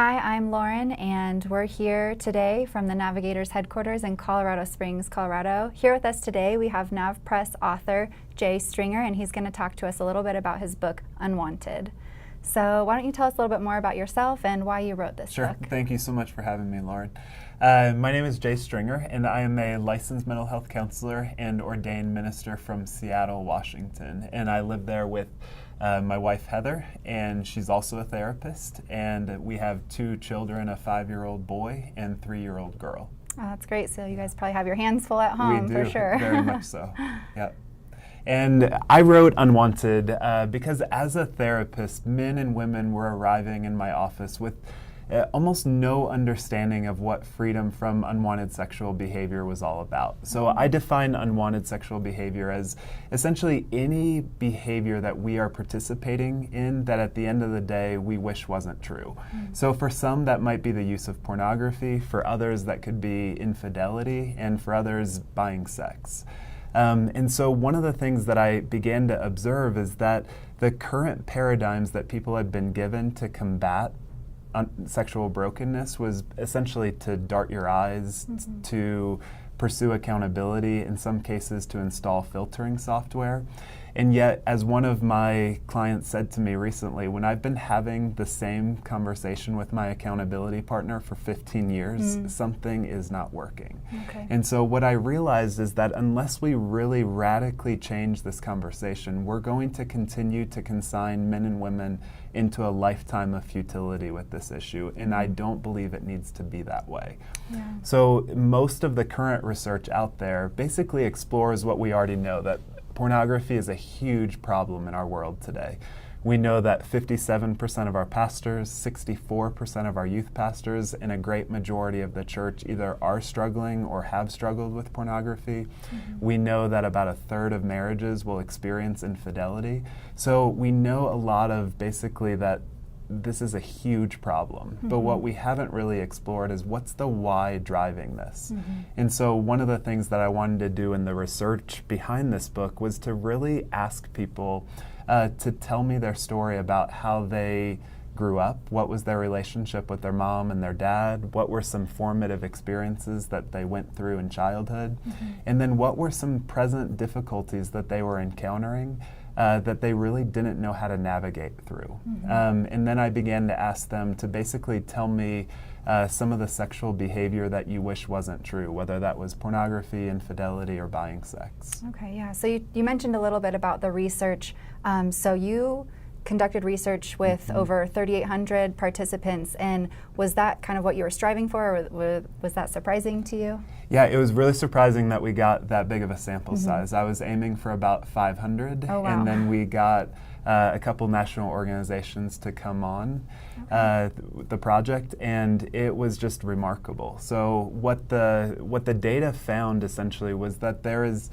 Hi, I'm Lauren, and we're here today from the Navigators headquarters in Colorado Springs, Colorado. Here with us today, we have NavPress author Jay Stringer, and he's going to talk to us a little bit about his book, Unwanted. So why don't you tell us a little bit more about yourself and why you wrote this book? Sure. Thank you so much for having me, Lauren. My name is Jay Stringer, and I am a licensed mental health counselor and ordained minister from Seattle, Washington. And I live there with my wife, Heather, and she's also a therapist. And we have 2 children, a 5-year-old boy and 3-year-old girl. Oh, that's great. So you guys probably have your hands full at home, We do, for sure. very much so. Yep. And I wrote Unwanted because as a therapist, men and women were arriving in my office with almost no understanding of what freedom from unwanted sexual behavior was all about. So I define unwanted sexual behavior as essentially any behavior that we are participating in that at the end of the day we wish wasn't true. So for some that might be the use of pornography, for others that could be infidelity, and for others buying sex. And so one of the things that I began to observe is that the current paradigms that people had been given to combat sexual brokenness was essentially to dart your eyes, to pursue accountability, in some cases to install filtering software. And yet, as one of my clients said to me recently, when I've been having the same conversation with my accountability partner for 15 years, something is not working. Okay. And so what I realized is that unless we really radically change this conversation, we're going to continue to consign men and women into a lifetime of futility with this issue, and I don't believe it needs to be that way. Yeah. So most of the current research out there basically explores what we already know, that pornography is a huge problem in our world today. We know that 57% of our pastors, 64% of our youth pastors, and a great majority of the church either are struggling or have struggled with pornography. We know that about 1/3 of marriages will experience infidelity. So we know a lot of basically that this is a huge problem, but what we haven't really explored is what's the why driving this. And so one of the things that I wanted to do in the research behind this book was to really ask people to tell me their story about how they grew up, what was their relationship with their mom and their dad, what were some formative experiences that they went through in childhood, and then what were some present difficulties that they were encountering that they really didn't know how to navigate through. And then I began to ask them to basically tell me some of the sexual behavior that you wish wasn't true, whether that was pornography, infidelity, or buying sex. Okay, yeah. So you mentioned a little bit about the research. So you conducted research with over 3,800 participants, and was that kind of what you were striving for, or was that surprising to you? Yeah, it was really surprising that we got that big of a sample size. I was aiming for about 500, and then we got a couple national organizations to come on the project, and it was just remarkable. So what the data found essentially was that there's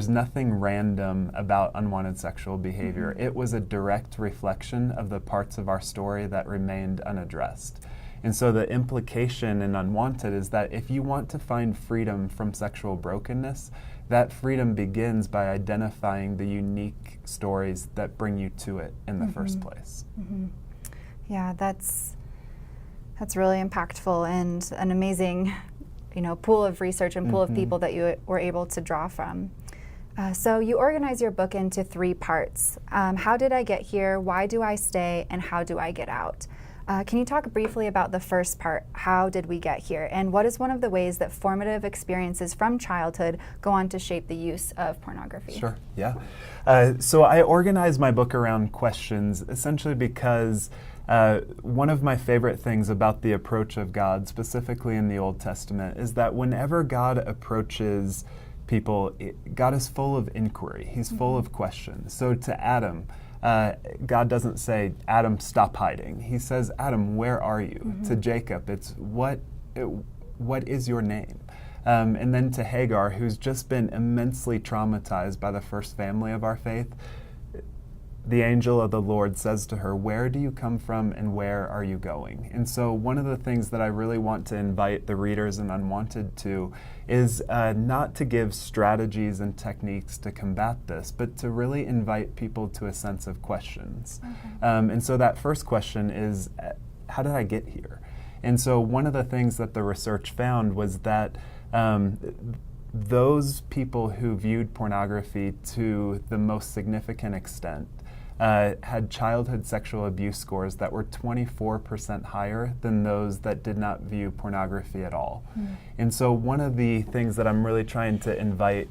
nothing random about unwanted sexual behavior. It was a direct reflection of the parts of our story that remained unaddressed. And so the implication in Unwanted is that if you want to find freedom from sexual brokenness, that freedom begins by identifying the unique stories that bring you to it in the first place. Yeah, that's really impactful and an amazing pool of research and pool of people that you were able to draw from. So you organize your book into 3 parts. How did I get here? Why do I stay? And how do I get out? Can you talk briefly about the first part, how did we get here? And what is one of the ways that formative experiences from childhood go on to shape the use of pornography? Sure, yeah. So I organized my book around questions essentially because one of my favorite things about the approach of God, specifically in the Old Testament, is that whenever God approaches people, God is full of inquiry. He's full of questions. So to Adam, God doesn't say, Adam, stop hiding. He says, Adam, where are you? To Jacob, it's what is your name? And then to Hagar, who's just been immensely traumatized by the first family of our faith, the angel of the Lord says to her, where do you come from and where are you going? And so one of the things that I really want to invite the readers in Unwanted to is not to give strategies and techniques to combat this, but to really invite people to a sense of questions. And so that first question is, how did I get here? And so one of the things that the research found was that those people who viewed pornography to the most significant extent had childhood sexual abuse scores that were 24% higher than those that did not view pornography at all. And so one of the things that I'm really trying to invite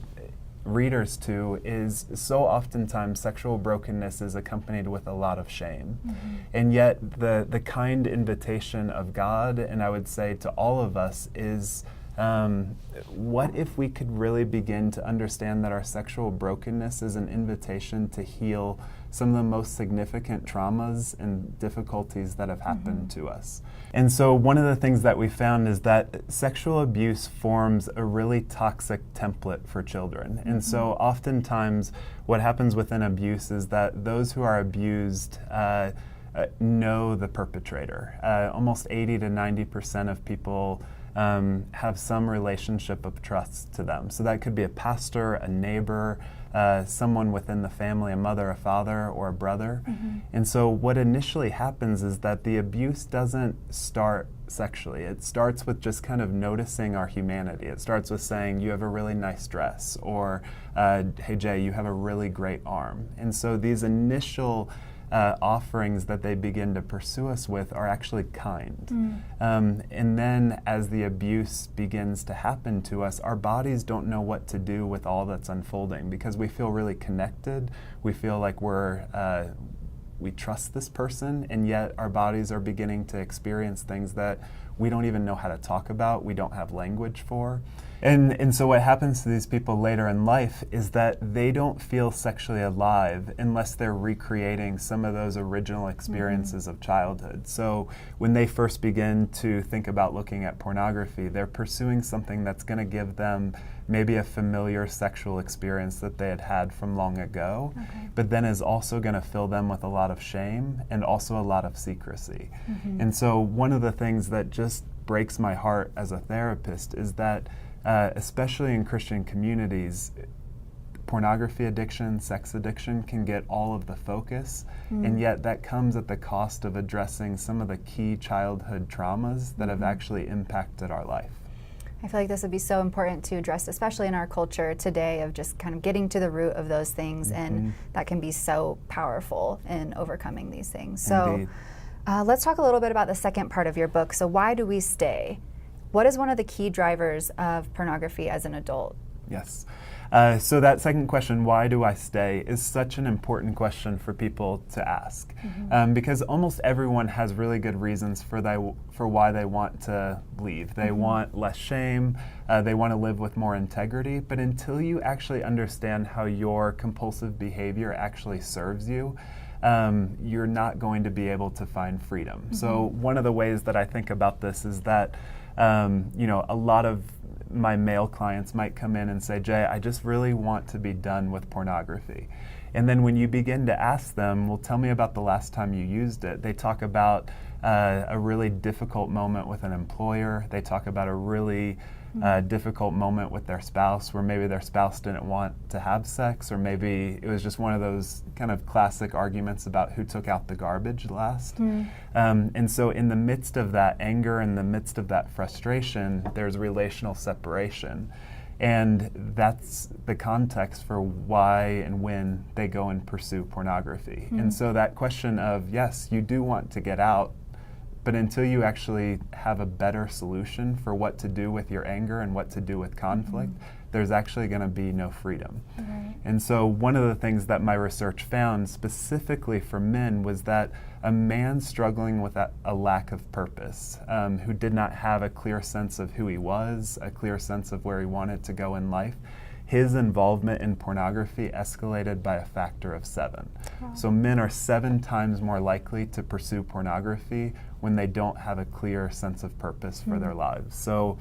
readers to is so oftentimes sexual brokenness is accompanied with a lot of shame. And yet the kind invitation of God, and I would say to all of us, is what if we could really begin to understand that our sexual brokenness is an invitation to heal some of the most significant traumas and difficulties that have happened to us. And so one of the things that we found is that sexual abuse forms a really toxic template for children. And so oftentimes what happens within abuse is that those who are abused know the perpetrator. Almost 80 to 90% of people have some relationship of trust to them. So that could be a pastor, a neighbor, someone within the family, a mother, a father, or a brother. And so what initially happens is that the abuse doesn't start sexually. It starts with just kind of noticing our humanity. It starts with saying, you have a really nice dress, or hey Jay, you have a really great arm. And so these initial offerings that they begin to pursue us with are actually kind. And then as the abuse begins to happen to us, our bodies don't know what to do with all that's unfolding because we feel really connected. We feel like we trust this person, and yet our bodies are beginning to experience things that we don't even know how to talk about, we don't have language for. And so what happens to these people later in life is that they don't feel sexually alive unless they're recreating some of those original experiences of childhood. So when they first begin to think about looking at pornography, they're pursuing something that's going to give them maybe a familiar sexual experience that they had had from long ago, but then is also going to fill them with a lot of shame and also a lot of secrecy. And so one of the things that just breaks my heart as a therapist is that especially in Christian communities, pornography addiction, sex addiction can get all of the focus, and yet that comes at the cost of addressing some of the key childhood traumas that have actually impacted our life. I feel like this would be so important to address, especially in our culture today, of just kind of getting to the root of those things, and that can be so powerful in overcoming these things. So let's talk a little bit about the second part of your book. So why do we stay? What is one of the key drivers of pornography as an adult? Yes. So that second question, why do I stay, is such an important question for people to ask. Because almost everyone has really good reasons for why they want to leave. They want less shame, they want to live with more integrity, but until you actually understand how your compulsive behavior actually serves you, you're not going to be able to find freedom. So one of the ways that I think about this is that a lot of my male clients might come in and say, Jay, I just really want to be done with pornography. And then when you begin to ask them, well, tell me about the last time you used it, they talk about a really difficult moment with an employer. They talk about a really difficult moment with their spouse, where maybe their spouse didn't want to have sex, or maybe it was just one of those kind of classic arguments about who took out the garbage last. And so in the midst of that anger, in the midst of that frustration, there's relational separation. And that's the context for why and when they go and pursue pornography. And so that question of, yes, you do want to get out, but until you actually have a better solution for what to do with your anger and what to do with conflict, there's actually going to be no freedom. And so one of the things that my research found specifically for men was that a man struggling with a lack of purpose, who did not have a clear sense of who he was, a clear sense of where he wanted to go in life, his involvement in pornography escalated by a factor of 7. So men are 7 times more likely to pursue pornography when they don't have a clear sense of purpose for their lives. So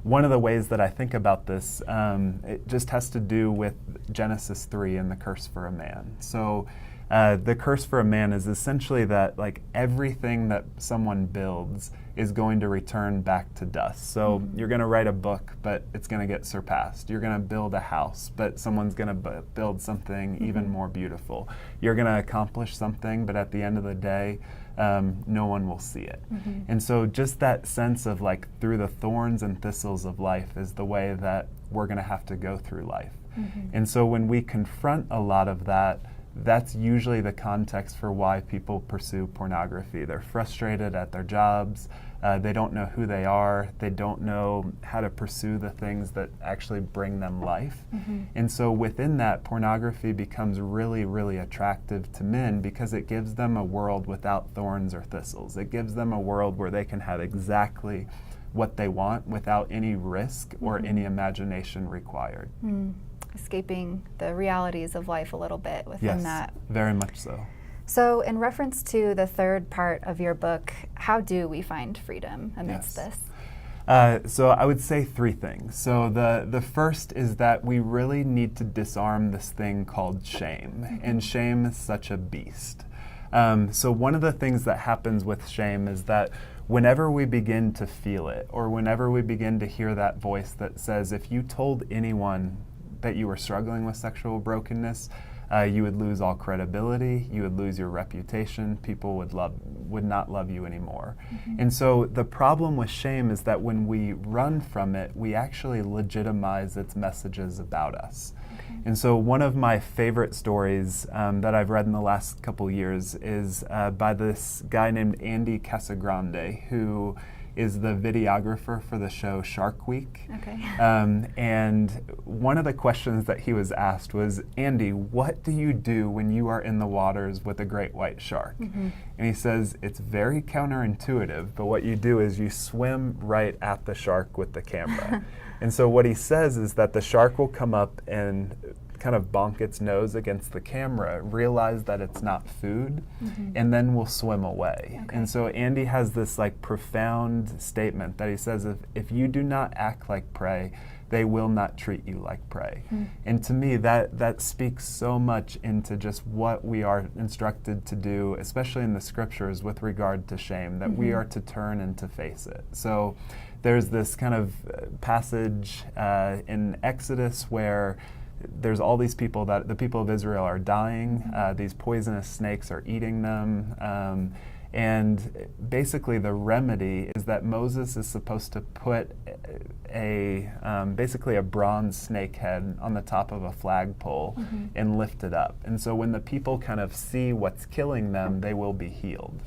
one of the ways that I think about this, it just has to do with Genesis 3 and the curse for a man. So the curse for a man is essentially that like everything that someone builds is going to return back to dust. So you're going to write a book, but it's going to get surpassed. You're going to build a house, but someone's going to build something even more beautiful. You're going to accomplish something, but at the end of the day, no one will see it. And so just that sense of like through the thorns and thistles of life is the way that we're going to have to go through life. And so when we confront a lot of that, that's usually the context for why people pursue pornography. They're frustrated at their jobs. They don't know who they are. They don't know how to pursue the things that actually bring them life. And so within that, pornography becomes really, really attractive to men because it gives them a world without thorns or thistles. It gives them a world where they can have exactly what they want without any risk or any imagination required. Escaping the realities of life a little bit within that. Yes, very much so. So in reference to the third part of your book, how do we find freedom amidst this? So I would say three things. So the first is that we really need to disarm this thing called shame. And shame is such a beast. So one of the things that happens with shame is that whenever we begin to feel it, or whenever we begin to hear that voice that says, if you told anyone that you were struggling with sexual brokenness, you would lose all credibility, you would lose your reputation, people would not love you anymore. And so the problem with shame is that when we run from it, we actually legitimize its messages about us. And so one of my favorite stories that I've read in the last couple years is by this guy named Andy Casagrande, who is the videographer for the show Shark Week. And one of the questions that he was asked was, Andy, what do you do when you are in the waters with a great white shark? And he says, it's very counterintuitive, but what you do is you swim right at the shark with the camera. And so what he says is that the shark will come up and kind of bonk its nose against the camera, realize that it's not food, and then will swim away. And so Andy has this like profound statement that he says, if you do not act like prey, they will not treat you like prey. And to me, that speaks so much into just what we are instructed to do, especially in the scriptures with regard to shame, that we are to turn and to face it. So there's this kind of passage in Exodus where there's all these people that the people of Israel are dying. These poisonous snakes are eating them. And basically the remedy is that Moses is supposed to put basically a bronze snake head on the top of a flagpole and lift it up. And so when the people kind of see what's killing them, they will be healed.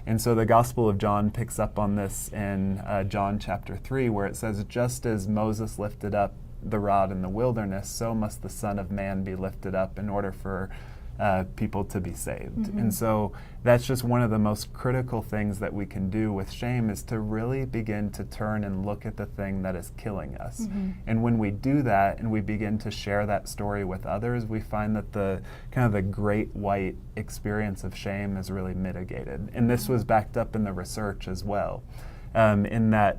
And so the Gospel of John picks up on this in John chapter 3, where it says, just as Moses lifted up the rod in the wilderness, so must the Son of Man be lifted up in order for people to be saved. And so that's just one of the most critical things that we can do with shame, is to really begin to turn and look at the thing that is killing us. And when we do that and we begin to share that story with others, we find that the kind of the great white experience of shame is really mitigated. And this was backed up in the research as well, in that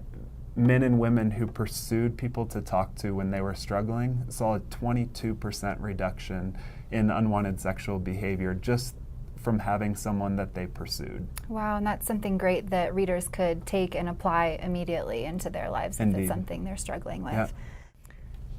men and women who pursued people to talk to when they were struggling saw a 22% reduction in unwanted sexual behavior just from having someone that they pursued. Wow, and that's something great that readers could take and apply immediately into their lives if it's something they're struggling with.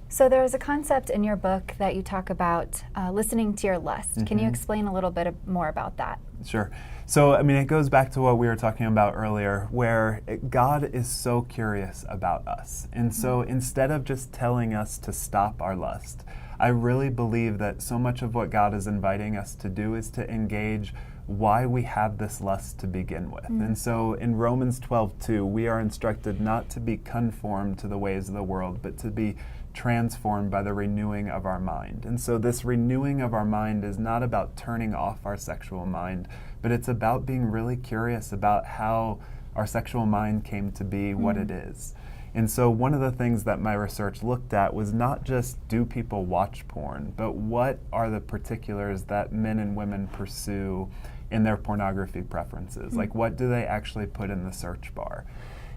So there's a concept in your book that you talk about listening to your lust. Can you explain a little bit more about that? Sure. So, I mean, it goes back to what we were talking about earlier, where God is so curious about us. And so instead of just telling us to stop our lust, I really believe that so much of what God is inviting us to do is to engage why we have this lust to begin with. And so in Romans 12:2, we are instructed not to be conformed to the ways of the world, but to be transformed by the renewing of our mind. And so this renewing of our mind is not about turning off our sexual mind, but it's about being really curious about how our sexual mind came to be what it is. And so one of the things that my research looked at was not just do people watch porn, but what are the particulars that men and women pursue in their pornography preferences? Like, what do they actually put in the search bar?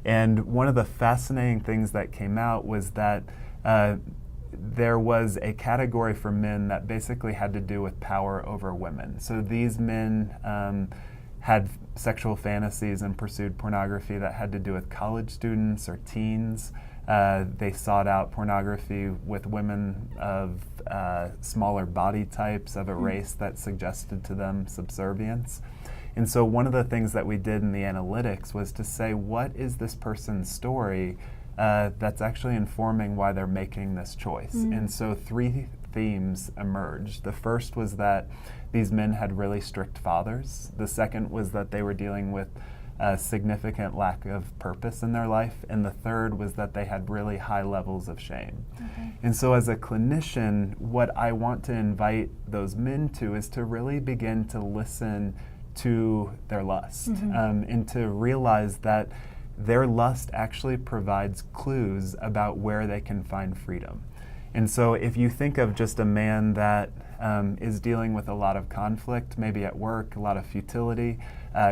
And one of the fascinating things that came out was that there was a category for men that basically had to do with power over women. So these men had sexual fantasies and pursued pornography that had to do with college students or teens. They sought out pornography with women of smaller body types, of a race that suggested to them subservience. And so one of the things that we did in the analytics was to say, what is this person's story that's actually informing why they're making this choice? And so 3 themes emerged. The first was that these men had really strict fathers. The second was that they were dealing with a significant lack of purpose in their life. And the third was that they had really high levels of shame. And so as a clinician, what I want to invite those men to is to really begin to listen to their lust, and to realize that their lust actually provides clues about where they can find freedom. And so if you think of just a man that is dealing with a lot of conflict, maybe at work, a lot of futility,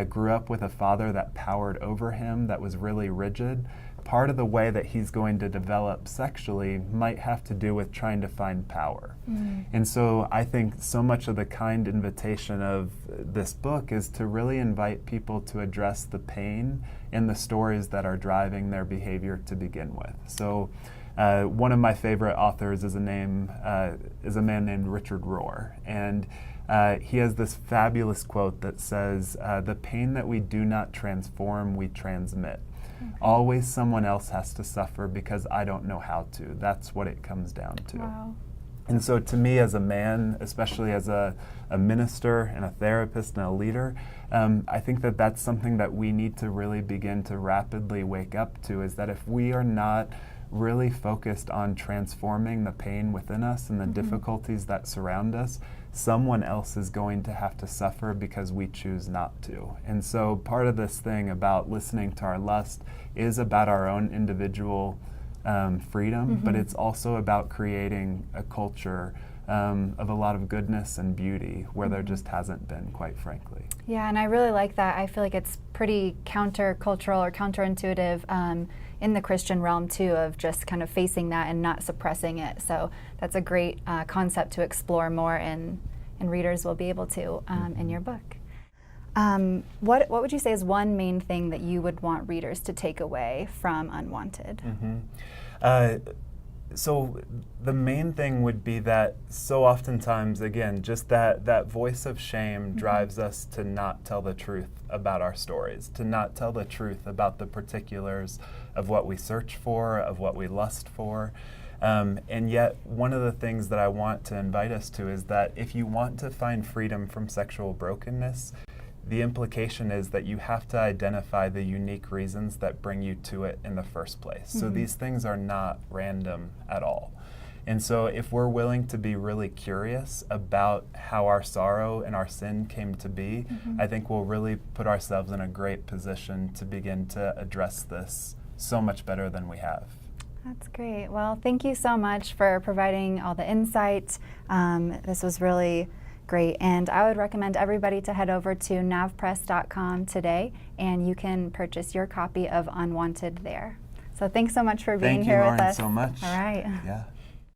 grew up with a father that powered over him, that was really rigid, part of the way that he's going to develop sexually might have to do with trying to find power. And so I think so much of the kind invitation of this book is to really invite people to address the pain in the stories that are driving their behavior to begin with. So one of my favorite authors is a man named Richard Rohr, and he has this fabulous quote that says, "The pain that we do not transform, we transmit. Always someone else has to suffer because I don't know how to." That's what it comes down to. Wow. And so to me as a man, especially as a minister and a therapist and a leader, I think that that's something that we need to really begin to rapidly wake up to, is that if we are not really focused on transforming the pain within us and the difficulties that surround us, someone else is going to have to suffer because we choose not to. And so part of this thing about listening to our lust is about our own individual freedom, but it's also about creating a culture of a lot of goodness and beauty where there just hasn't been, quite frankly. Yeah, and I really like that. I feel like it's pretty countercultural or counterintuitive in the Christian realm too, of just kind of facing that and not suppressing it. So that's a great concept to explore more, and readers will be able to in your book. What would you say is one main thing that you would want readers to take away from Unwanted? So the main thing would be that so oftentimes, again, just that voice of shame drives us to not tell the truth about our stories, to not tell the truth about the particulars of what we search for, of what we lust for. And yet, one of the things that I want to invite us to is that if you want to find freedom from sexual brokenness, the implication is that you have to identify the unique reasons that bring you to it in the first place. So these things are not random at all. And so if we're willing to be really curious about how our sorrow and our sin came to be, I think we'll really put ourselves in a great position to begin to address this so much better than we have. That's great. Well, thank you so much for providing all the insight. This was really great, and I would recommend everybody to head over to navpress.com today, and you can purchase your copy of Unwanted there. So thanks so much for being here with us. Thank you, Lauren, so much. All right. Yeah.